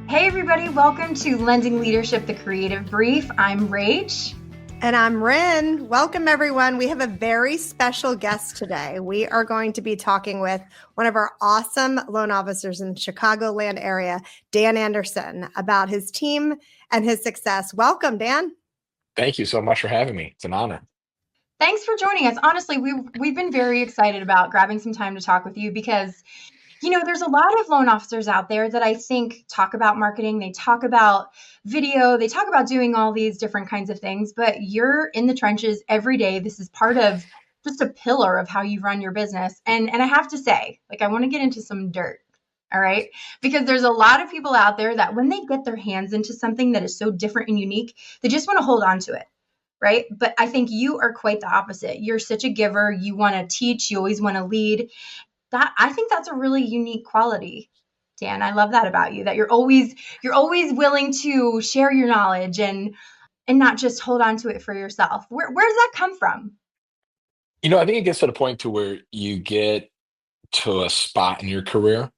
Hey everybody, welcome to Lending Leadership, the Creative Brief. I'm Rach. And I'm Rin. Welcome, everyone. We have a very special guest today. We are going to be talking with one of our awesome loan officers in the Chicagoland area, Dan Andersen, about his team and his success. Welcome, Dan. Thank you so much for having me. It's an honor. Thanks for joining us. Honestly, we've been very excited about grabbing some time to talk with you because there's a lot of loan officers out there that I think talk about marketing, they talk about video, they talk about doing all these different kinds of things, but you're in the trenches every day. This is part of just a pillar of how you run your business. And I have to say, I want to get into some dirt. All right. Because there's a lot of people out there that when they get their hands into something that is so different and unique, they just want to hold on to it. Right. But I think you are quite the opposite. You're such a giver. You want to teach. You always want to lead. I think that's a really unique quality, Dan. I love that about you, that you're always willing to share your knowledge and not just hold on to it for yourself. Where does that come from? I think it gets to the point to where you get to a spot in your career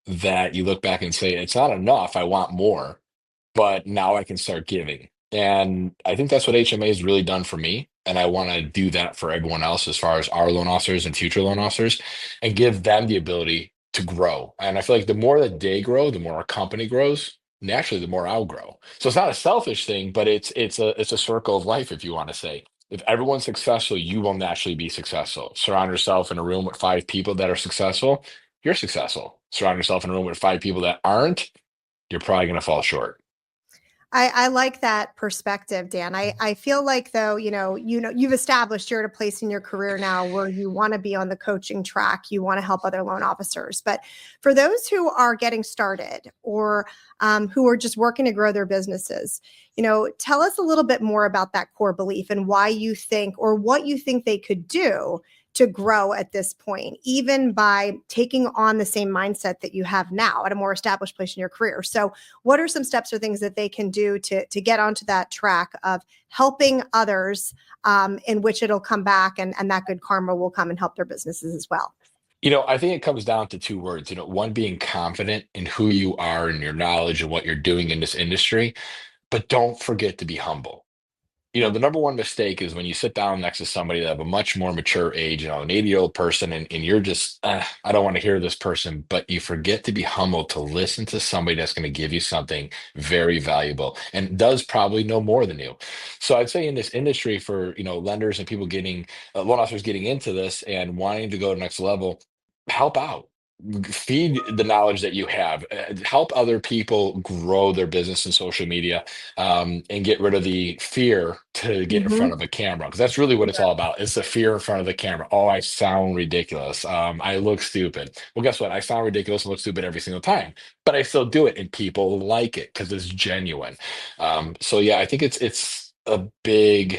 that you look back and say, it's not enough. I want more, but now I can start giving. And I think that's what HMA has really done for me. And I want to do that for everyone else as far as our loan officers and future loan officers and give them the ability to grow. And I feel like the more that they grow, the more our company grows. Naturally, the more I'll grow. So it's not a selfish thing, but it's a circle of life, if you want to say. If everyone's successful, you will naturally be successful. Surround yourself in a room with five people that are successful, you're successful. Surround yourself in a room with five people that aren't, you're probably going to fall short. I like that perspective, Dan. I feel like though, you've established you're at a place in your career now where you want to be on the coaching track. You want to help other loan officers. But for those who are getting started or who are just working to grow their businesses, tell us a little bit more about that core belief and why you think or what you think they could do to grow at this point, even by taking on the same mindset that you have now at a more established place in your career. So what are some steps or things that they can do to get onto that track of helping others in which it'll come back and that good karma will come and help their businesses as well? I think it comes down to two words, one being confident in who you are and your knowledge and what you're doing in this industry, but don't forget to be humble. The number one mistake is when you sit down next to somebody that have a much more mature age, an 80-year-old person, and you're just, I don't want to hear this person, but you forget to be humble to listen to somebody that's going to give you something very valuable and does probably know more than you. So I'd say in this industry for, lenders and people getting, loan officers getting into this and wanting to go to the next level, help out. Feed the knowledge that you have, help other people grow their business in social media, and get rid of the fear to get in front Mm-hmm. of a camera, because that's really what it's all about. It's the fear in front of the camera. Oh, I sound ridiculous. I look stupid. Well, guess what? I sound ridiculous and look stupid every single time, but I still do it, and people like it because it's genuine. So yeah, I think it's a big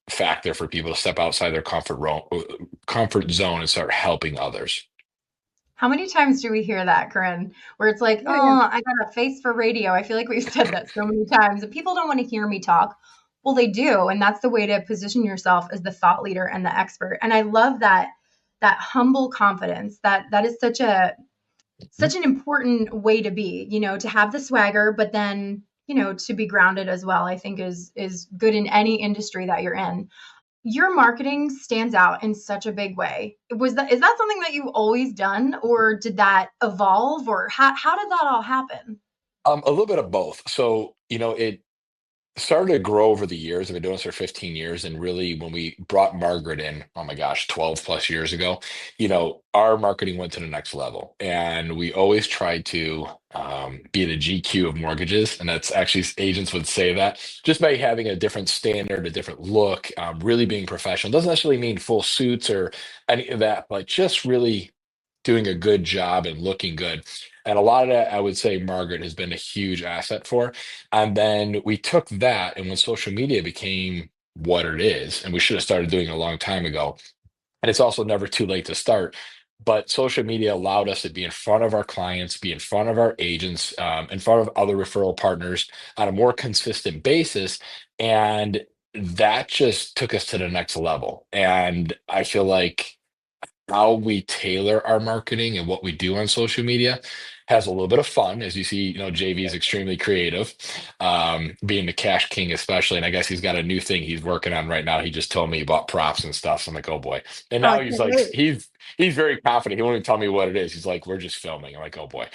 factor for people to step outside their comfort zone and start helping others. How many times do we hear that, Corinne, where it's like, Yeah, yeah. oh, I got a face for radio. I feel like we've said that so many times and people don't want to hear me talk. Well, they do. And that's the way to position yourself as the thought leader and the expert. And I love that humble confidence that is such an important way to be, to have the swagger, but then, to be grounded as well, I think is good in any industry that you're in. Your marketing stands out in such a big way. Is that something that you've always done, or did that evolve, or how did that all happen? A little bit of both. So, it started to grow over the years. I've been doing this for 15 years. And really, when we brought Margaret in, oh my gosh, 12 plus years ago, our marketing went to the next level. And we always tried to be the GQ of mortgages. And that's actually, agents would say that just by having a different standard, a different look, really being professional. Doesn't necessarily mean full suits or any of that, but just really doing a good job and looking good. And a lot of that, I would say, Margaret has been a huge asset for. And then we took that, and when social media became what it is, and we should have started doing it a long time ago, and it's also never too late to start. But social media allowed us to be in front of our clients, be in front of our agents, in front of other referral partners on a more consistent basis. And that just took us to the next level. And I feel like how we tailor our marketing and what we do on social media has a little bit of fun. As you see, JV is extremely creative, being the cash king especially. And I guess he's got a new thing he's working on right now. He just told me about props and stuff. So I'm like, oh boy. And Oh, I now can't wait. he's very confident. He won't even tell me what it is. He's like, we're just filming. I'm like, oh boy.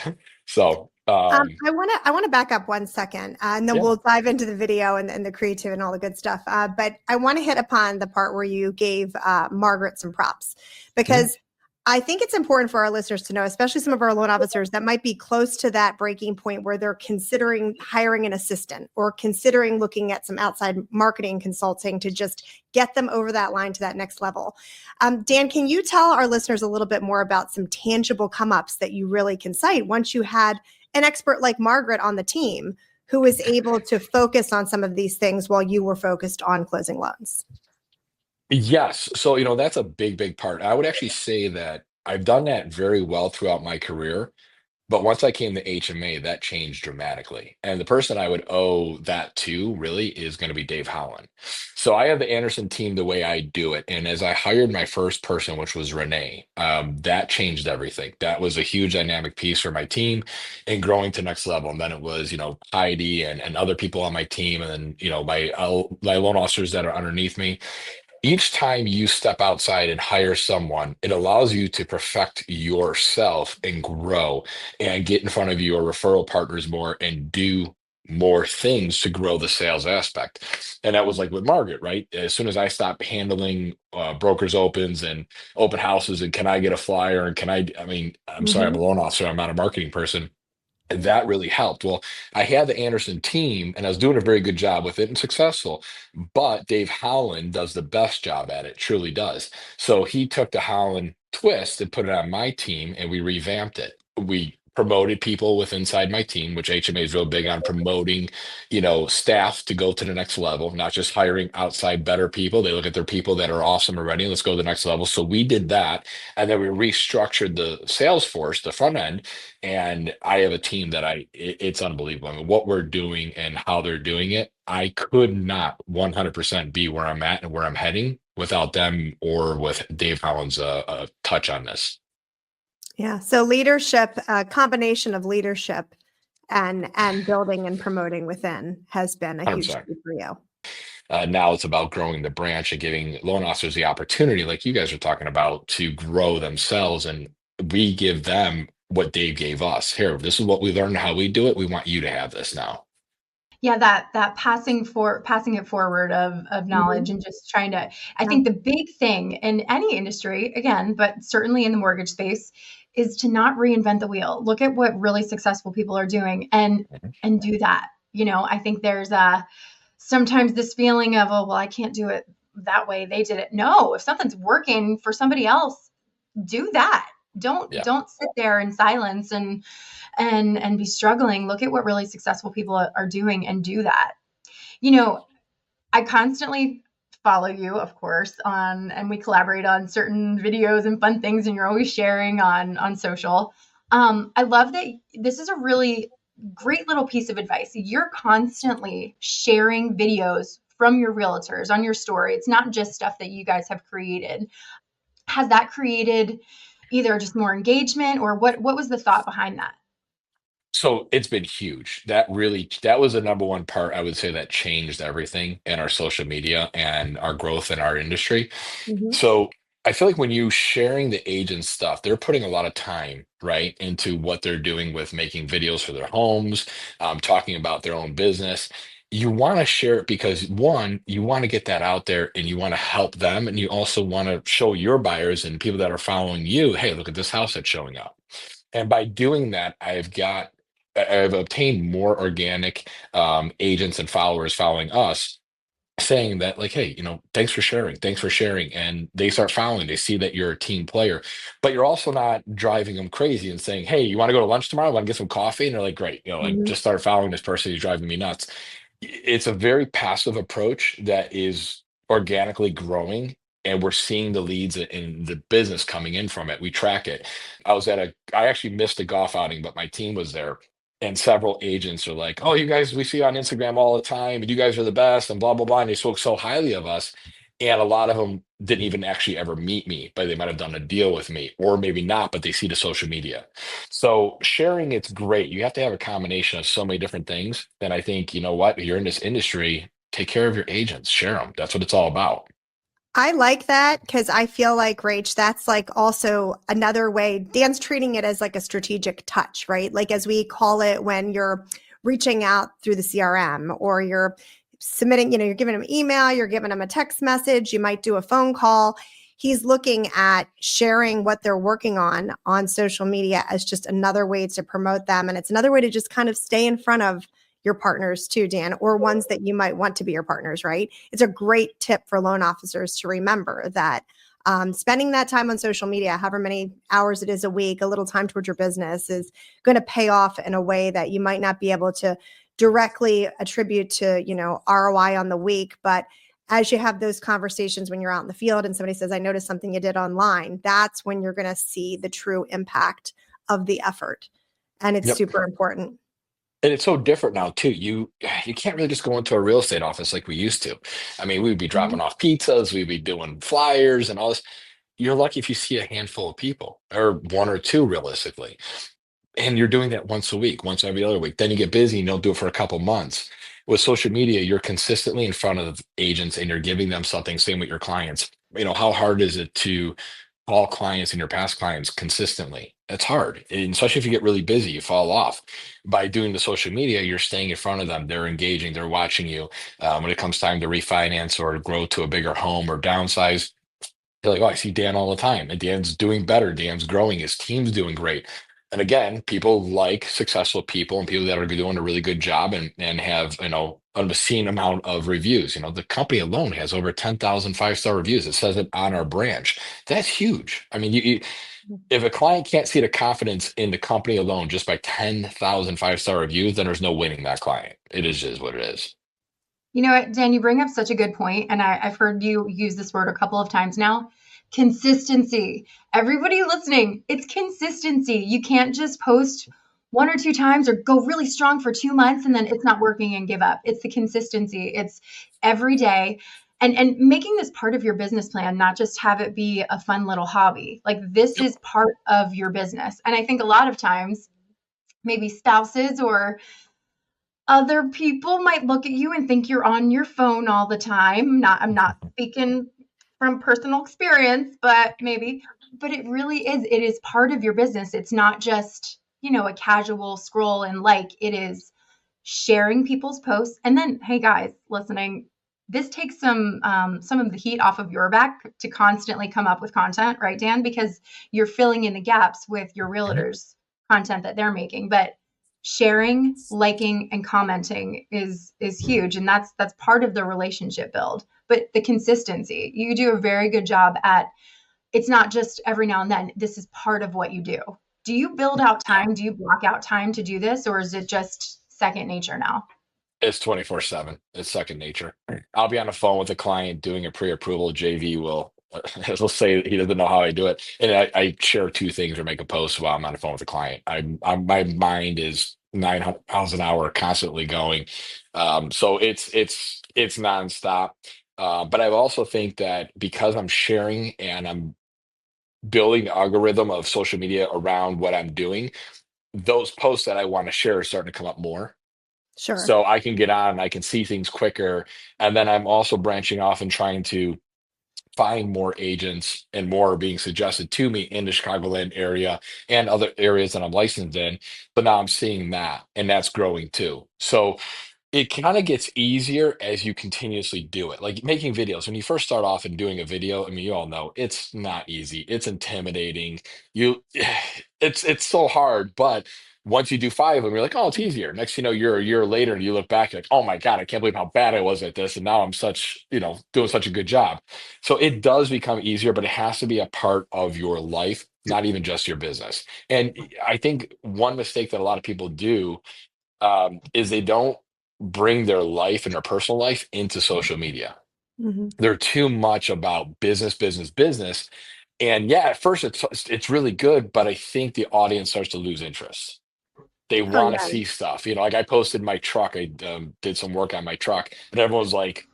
So I want to back up 1 second, and then yeah. we'll dive into the video and the creative and all the good stuff. But I want to hit upon the part where you gave Margaret some props, Mhm. because I think it's important for our listeners to know, especially some of our loan officers that might be close to that breaking point where they're considering hiring an assistant or considering looking at some outside marketing consulting to just get them over that line to that next level. Dan, can you tell our listeners a little bit more about some tangible come ups that you really can cite once you had an expert like Margaret on the team who was able to focus on some of these things while you were focused on closing loans? Yes. So, that's a big, big part. I would actually say that I've done that very well throughout my career. But once I came to HMA, that changed dramatically. And the person I would owe that to really is going to be Dave Holland. So I have the Anderson team the way I do it. And as I hired my first person, which was Renee, that changed everything. That was a huge dynamic piece for my team and growing to next level. And then it was, Heidi and other people on my team. And then, my loan officers that are underneath me. Each time you step outside and hire someone, it allows you to perfect yourself and grow and get in front of your referral partners more and do more things to grow the sales aspect. And that was like with Margaret, right? As soon as I stopped handling brokers opens and open houses and can I get a flyer and I mean, I'm sorry, I'm Mm-hmm. a loan officer, I'm not a marketing person. And that really helped. Well, I had the Anderson team and I was doing a very good job with it and successful, but Dave Howland does the best job at it, truly does. So he took the Howland twist and put it on my team and we revamped it. We promoted people with inside my team, which HMA is real big on promoting, staff to go to the next level, not just hiring outside better people. They look at their people that are awesome already. Let's go to the next level. So we did that. And then we restructured the sales force, the front end, and I have a team that it's unbelievable. I mean, what we're doing and how they're doing it, I could not 100% be where I'm at and where I'm heading without them or with Dave Holland's touch on this. Yeah. So leadership, a combination of leadership and building and promoting within has been a huge 100%. key for you. Now it's about growing the branch and giving loan officers the opportunity, like you guys are talking about, to grow themselves. And we give them what Dave gave us. Here, this is what we learned, how we do it. We want you to have this now. Yeah, that passing it forward of Mm-hmm. knowledge and just trying to, I Yeah. think the big thing in any industry, again, but certainly in the mortgage space, is to not reinvent the wheel. Look at what really successful people are doing Mhm. and do that. I think there's sometimes this feeling of, oh, well, I can't do it that way. They did it. No, if something's working for somebody else, do that. Don't Yeah. don't sit there in silence and be struggling. Look at what really successful people are doing and do that. You know, I constantly follow you, of course, and we collaborate on certain videos and fun things, and you're always sharing on social. I love that this is a really great little piece of advice. You're constantly sharing videos from your realtors on your story. It's not just stuff that you guys have created. Has that created either just more engagement, or what was the thought behind that? So it's been huge. That was the number one part I would say that changed everything in our social media and our growth in our industry. Mm-hmm. So I feel like when you sharing the agent stuff, they're putting a lot of time, right, into what they're doing with making videos for their homes, talking about their own business. You want to share it because one, you want to get that out there and you want to help them. And you also want to show your buyers and people that are following you, hey, look at this house that's showing up. And by doing that, I've obtained more organic agents and followers following us saying that, like, hey, thanks for sharing, and they start following, they see that you're a team player, but you're also not driving them crazy and saying, hey, you want to go to lunch tomorrow, want to get some coffee, and they're like, great, like, Mm-hmm. just start following this person who's driving me nuts. It's a very passive approach that is organically growing, and we're seeing the leads in the business coming in from it. We track it. I actually missed a golf outing, but my team was there. And several agents are like, "Oh, you guys, we see you on Instagram all the time, and you guys are the best," and blah blah blah. And they spoke so highly of us. And a lot of them didn't even actually ever meet me, but they might have done a deal with me, or maybe not, but they see the social media. So sharing, it's great. You have to have a combination of so many different things. And I think, you know what, you're in this industry, take care of your agents, share them. That's what it's all about. I like that because I feel like, Rach, that's like also another way. Dan's treating it as like a strategic touch, right? Like as we call it when you're reaching out through the CRM or you're submitting, you're giving them email, you're giving them a text message, you might do a phone call. He's looking at sharing what they're working on social media as just another way to promote them. And it's another way to just kind of stay in front of your partners too, Dan, or ones that you might want to be your partners, right? It's a great tip for loan officers to remember that spending that time on social media, however many hours it is a week, a little time towards your business is going to pay off in a way that you might not be able to directly attribute to, ROI on the week. But as you have those conversations when you're out in the field and somebody says, I noticed something you did online, that's when you're going to see the true impact of the effort. And it's Yep. super important. And it's so different now too. You can't really just go into a real estate office like we used to. I mean, we'd be Mhm. dropping off pizzas, we'd be doing flyers and all this. You're lucky if you see a handful of people, or one or two realistically. And you're doing that once a week, once every other week. Then you get busy and you'll do it for a couple months. With social media, you're consistently in front of agents and you're giving them something. Same with your clients. How hard is it to call clients and your past clients consistently? It's hard, and especially if you get really busy, you fall off. By doing the social media, you're staying in front of them. They're engaging. They're watching you. When it comes time to refinance or grow to a bigger home or downsize, they're like, oh, I see Dan all the time, and Dan's doing better. Dan's growing. His team's doing great. And again, people like successful people and people that are doing a really good job and have, an obscene amount of reviews. The company alone has over 10,000 5-star reviews. It says it on our branch. That's huge. I mean, if a client can't see the confidence in the company alone just by 10,000 5-star reviews, then there's no winning that client. It is just what it is. You know what, Dan, you bring up such a good point, and I've heard you use this word a couple of times now. Consistency. Everybody listening, it's consistency. You can't just post one or two times or go really strong for 2 months and then it's not working and give up. It's the consistency. It's every day. And making this part of your business plan, not just have it be a fun little hobby. Like this Yep. is part of your business. And I think a lot of times, maybe spouses or other people might look at you and think you're on your phone all the time. I'm not speaking from personal experience, but maybe. But it really is. It is part of your business. It's not just, a casual scroll and like. It is sharing people's posts. And then, hey guys, listening, this takes some of the heat off of your back to constantly come up with content, right, Dan? Because you're filling in the gaps with your Mhm. realtors' content that they're making. But sharing, liking, and commenting is huge, and that's part of the relationship build. But the consistency, you do a very good job at. It's not just every now and then. This is part of what you do. Do you build out Yeah. time? Do you block out time to do this, or is it just second nature now? It's 24/7. It's second nature. I'll be on the phone with a client doing a pre-approval. JV will he'll say he doesn't know how I do it, and I share two things or make a post while I'm on the phone with a client. My mind is 900 miles an hour, constantly going. So it's nonstop. But I also think that because I'm sharing and I'm building the algorithm of social media around what I'm doing, those posts that I want to share are starting to come up more, Sure. so I can get on and I can see things quicker. And then I'm also branching off and trying to find more agents, and more are being suggested to me in the Chicagoland area and other areas that I'm licensed in. But now I'm seeing that, and that's growing too. So it kind of gets easier as you continuously do it. Like making videos, when you first start off and doing a video, I mean, you all know it's not easy. It's intimidating. You, it's so hard. But once you do five of them, you're like, oh, it's easier. Next, you're a year later and you look back, you're like, oh my God, I can't believe how bad I was at this. And now I'm doing such a good job. So it does become easier, but it has to be a part of your life, not even just your business. And I think one mistake that a lot of people do, is they don't bring their life and their personal life into social media. Mhm. They're too much about business, business, business. And yeah, at first it's really good, but I think the audience starts to lose interest. They Oh want to yeah. see stuff. Like I posted my truck. I did some work on my truck, and everyone's like,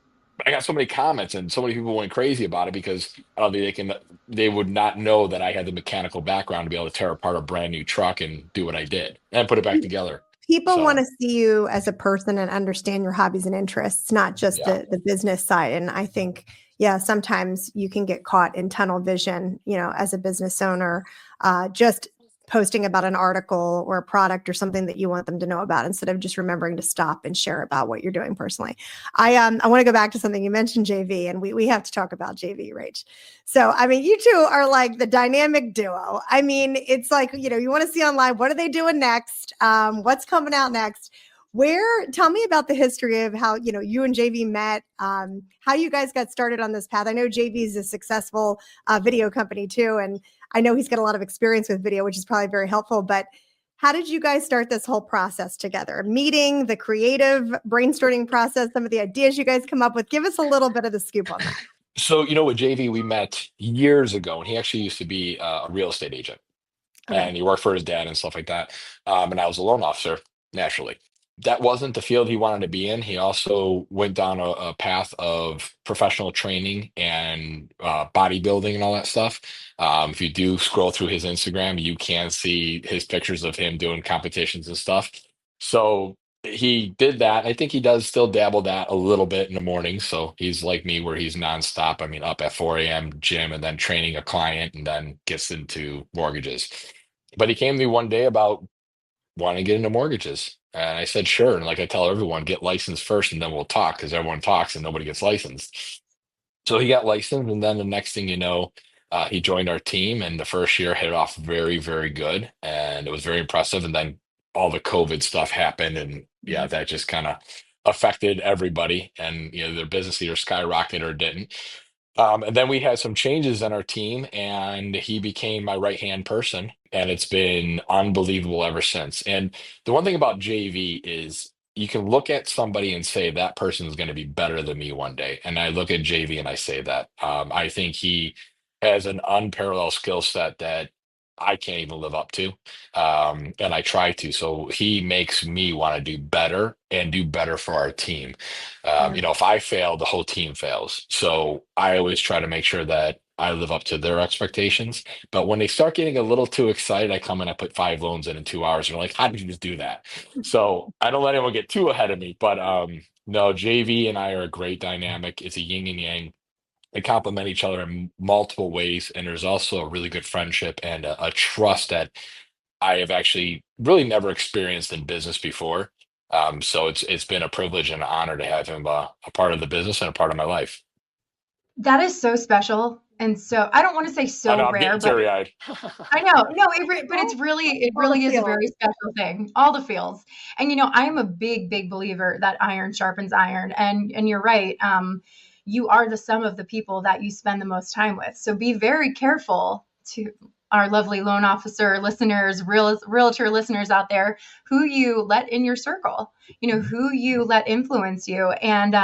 I got so many comments and so many people went crazy about it because I don't think they would not know that I had the mechanical background to be able to tear apart a brand new truck and do what I did and put it back together. People want So to see you as a person and understand your hobbies and interests, not just yeah. the business side. And I think, yeah, sometimes you can get caught in tunnel vision, as a business owner, just posting about an article or a product or something that you want them to know about instead of just remembering to stop and share about what you're doing personally. I want to go back to something you mentioned, JV, and we have to talk about JV, Rach. So, I mean, you two are like the dynamic duo. I mean, it's like, you want to see online, what are they doing next? What's coming out next? Tell me about the history of how, you and JV met, how you guys got started on this path. I know JV is a successful video company too. And I know he's got a lot of experience with video, which is probably very helpful, but how did you guys start this whole process together? Meeting, the creative brainstorming process, some of the ideas you guys come up with. Give us a little bit of the scoop on that. So, with JV, we met years ago, and he actually used to be a real estate agent, Okay. and he worked for his dad and stuff like that. And I was a loan officer, naturally. That wasn't the field he wanted to be in. He also went down a path of professional training and bodybuilding and all that stuff. If you do scroll through his Instagram, you can see his pictures of him doing competitions and stuff. So he did that. I think he does still dabble that a little bit in the morning. So he's like me, where he's nonstop. I mean, up at 4 a.m. gym and then training a client and then gets into mortgages. But he came to me one day about wanting to get into mortgages. And I said, sure. And like I tell everyone, get licensed first and then we'll talk, because everyone talks and nobody gets licensed. So he got licensed. And then the next thing you know, he joined our team. And the first year hit off very, very good. And it was very impressive. And then all the COVID stuff happened. And yeah, that just kind of affected everybody. And, their business either skyrocketed or didn't. And then we had some changes in our team, and he became my right hand person. And it's been unbelievable ever since. And the one thing about JV is you can look at somebody and say that person is going to be better than me one day. And I look at JV and I say that. I think he has an unparalleled skill set that I can't even live up to. And I try to. So he makes me want to do better and do better for our team. Yeah. If I fail, the whole team fails. So I always try to make sure that I live up to their expectations. But when they start getting a little too excited, I come and I put 5 loans in 2 hours. And they're like, how did you just do that? So I don't let anyone get too ahead of me. But no, JV and I are a great dynamic. It's a yin and yang. They complement each other in multiple ways. And there's also a really good friendship and a trust that I have actually really never experienced in business before. So it's been a privilege and an honor to have him a part of the business and a part of my life. That is so special. And so I don't want to say I know so I'm rare, getting but teary eyed. I know. No, but All, it all the really is a feels. very special thing. All the feels. And I am a big, big believer that iron sharpens iron. And you're right. You are the sum of the people that you spend the most time with. So be very careful, to our lovely loan officer listeners, realtor listeners out there, who you let in your circle, who you let influence you. And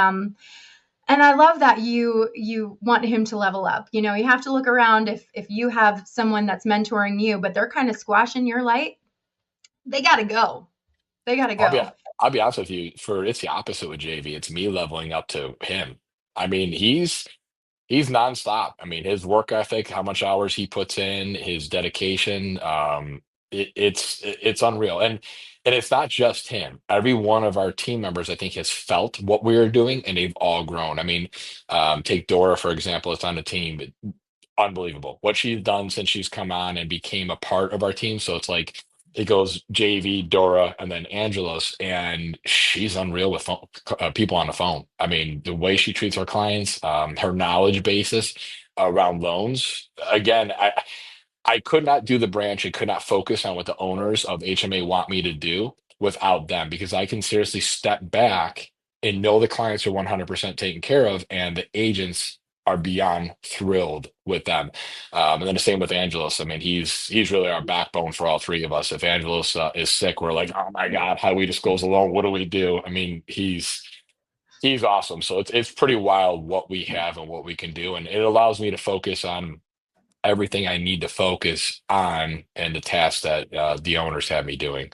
I love that you want him to level up. You have to look around. If you have someone that's mentoring you, but they're kind of squashing your light, they got to go. They got to I'll be go. I'll be honest with you. It's the opposite with JV. It's me leveling up to him. I mean, he's nonstop. I mean, his work ethic, how much hours he puts in, his dedication, it's unreal. And it's not just him. Every one of our team members, I think, has felt what we are doing, and they've all grown. I mean, take Dora for example. It's on the team. Unbelievable what she's done since she's come on and became a part of our team. So it's like it goes JV, Dora, and then Angelos, and she's unreal with people on the phone. I mean, the way she treats her clients, her knowledge basis around loans. Again, I could not do the branch and could not focus on what the owners of HMA want me to do without them, because I can seriously step back and know the clients are 100% taken care of and the agents are beyond thrilled with them. And then the same with Angelos. I mean, he's really our backbone for all three of us. If Angelos is sick, we're like, oh my God, how do we disclose a loan? What do we do? I mean, he's awesome. So it's pretty wild what we have and what we can do. And it allows me to focus on everything I need to focus on and the tasks that the owners have me doing.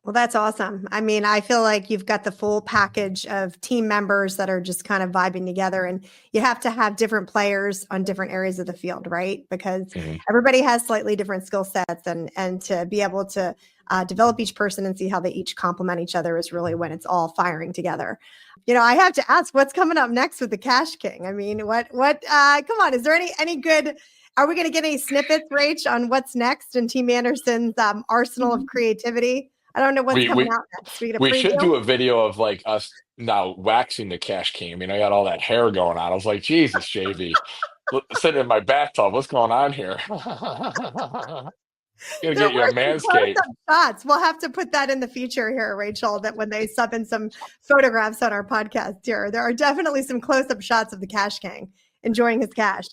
Well, that's awesome. I mean, I feel like you've got the full package of team members that are just kind of vibing together, and you have to have different players on different areas of the field, right? Because Mhm. everybody has slightly different skill sets, and to be able to develop each person and see how they each complement each other is really when it's all firing together. I have to ask, what's coming up next with the Cash King? I mean, come on, is there any good? Are we going to get any snippets, Rach, on what's next in Team Anderson's arsenal of creativity? I don't know what's We coming we out next. We get a we should preview. do a video of like us now waxing the Cash King. I mean, I got all that hair going on. I was like, Jesus, JV, sitting in my bathtub. What's going on here? Gonna There get you a were some manscape. close-up shots. We'll have to put that in the future here, Rachel, that when they sub in some photographs on our podcast here, there are definitely some close-up shots of the Cash King enjoying his cash.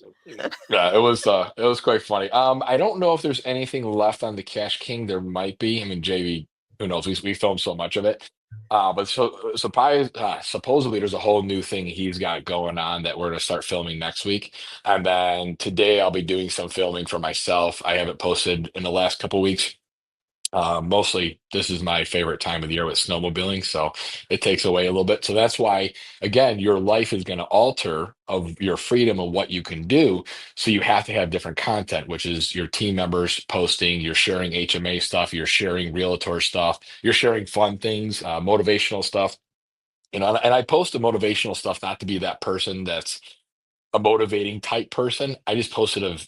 Yeah, it was quite funny. I don't know if there's anything left on the Cash King. There might be. I mean, JV, who knows? We filmed so much of it. But supposedly there's a whole new thing he's got going on that we're gonna start filming next week. And then today I'll be doing some filming for myself. I haven't posted in the last couple weeks. Mostly, this is my favorite time of the year with snowmobiling, so it takes away a little bit. So that's why, again, your life is going to alter of your freedom of what you can do. So you have to have different content, which is your team members posting, you're sharing HMA stuff, you're sharing realtor stuff, you're sharing fun things, motivational stuff. And I post the motivational stuff not to be that person that's a motivating type person. I just posted of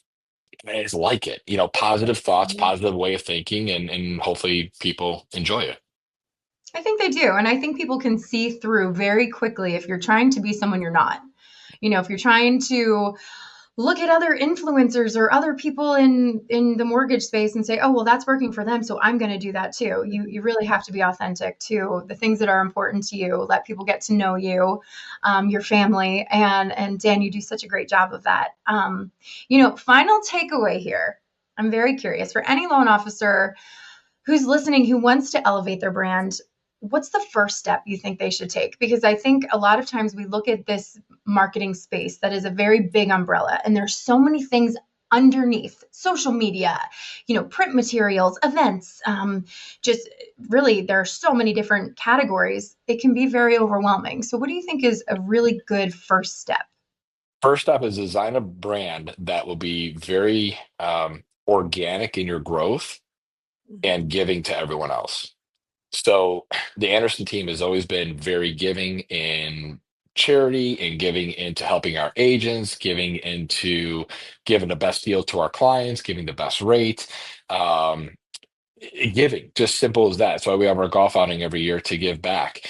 it's like it, positive thoughts, positive way of thinking, and hopefully people enjoy it. I think they do. And I think people can see through very quickly if you're trying to be someone you're not. If you're trying to look at other influencers or other people in the mortgage space and say, oh, well, that's working for them, so I'm going to do that too. You really have to be authentic to the things that are important to you. Let people get to know you, your family, and Dan, you do such a great job of that. Final takeaway here. I'm very curious for any loan officer who's listening who wants to elevate their brand. What's the first step you think they should take? Because I think a lot of times we look at this marketing space that is a very big umbrella, and there's so many things underneath: social media, print materials, events, just really there are so many different categories. It can be very overwhelming. So what do you think is a really good first step? First up is design a brand that will be very organic in your growth and giving to everyone else. So the Anderson team has always been very giving in charity and giving into helping our agents, giving into giving the best deal to our clients, giving the best rate. Um, Giving, just simple as that. That's why we have our golf outing every year to give back.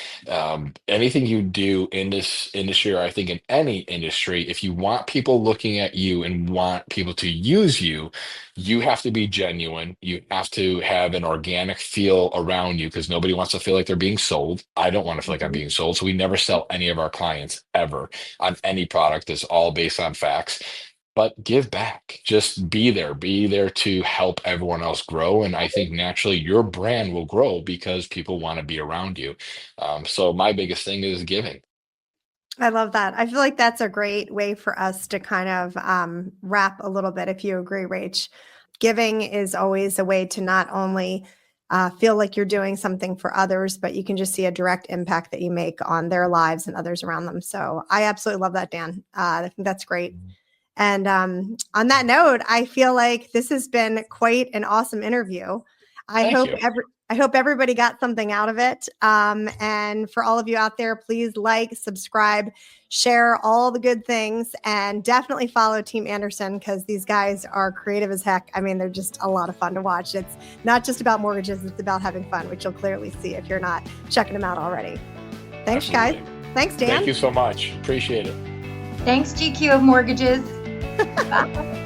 Anything you do in this industry, or I think in any industry, if you want people looking at you and want people to use you, you have to be genuine. You have to have an organic feel around you because nobody wants to feel like they're being sold. I don't want to feel like I'm being sold. So we never sell any of our clients ever on any product. It's all based on facts, but give back. Just be there to help everyone else grow. And I think naturally your brand will grow because people want to be around you. So my biggest thing is giving. I love that. I feel like that's a great way for us to kind of wrap a little bit, if you agree, Rach. Giving is always a way to not only feel like you're doing something for others, but you can just see a direct impact that you make on their lives and others around them. So I absolutely love that, Dan. I think that's great. And on that note, I feel like this has been quite an awesome interview. I Thank hope you. I hope everybody got something out of it. And for all of you out there, please like, subscribe, share all the good things, and definitely follow Team Andersen because these guys are creative as heck. I mean, they're just a lot of fun to watch. It's not just about mortgages, it's about having fun, which you'll clearly see if you're not checking them out already. Thanks, Absolutely. guys. Thanks, Dan. Thank you so much. Appreciate it. Thanks, GQ of Mortgages. Bye.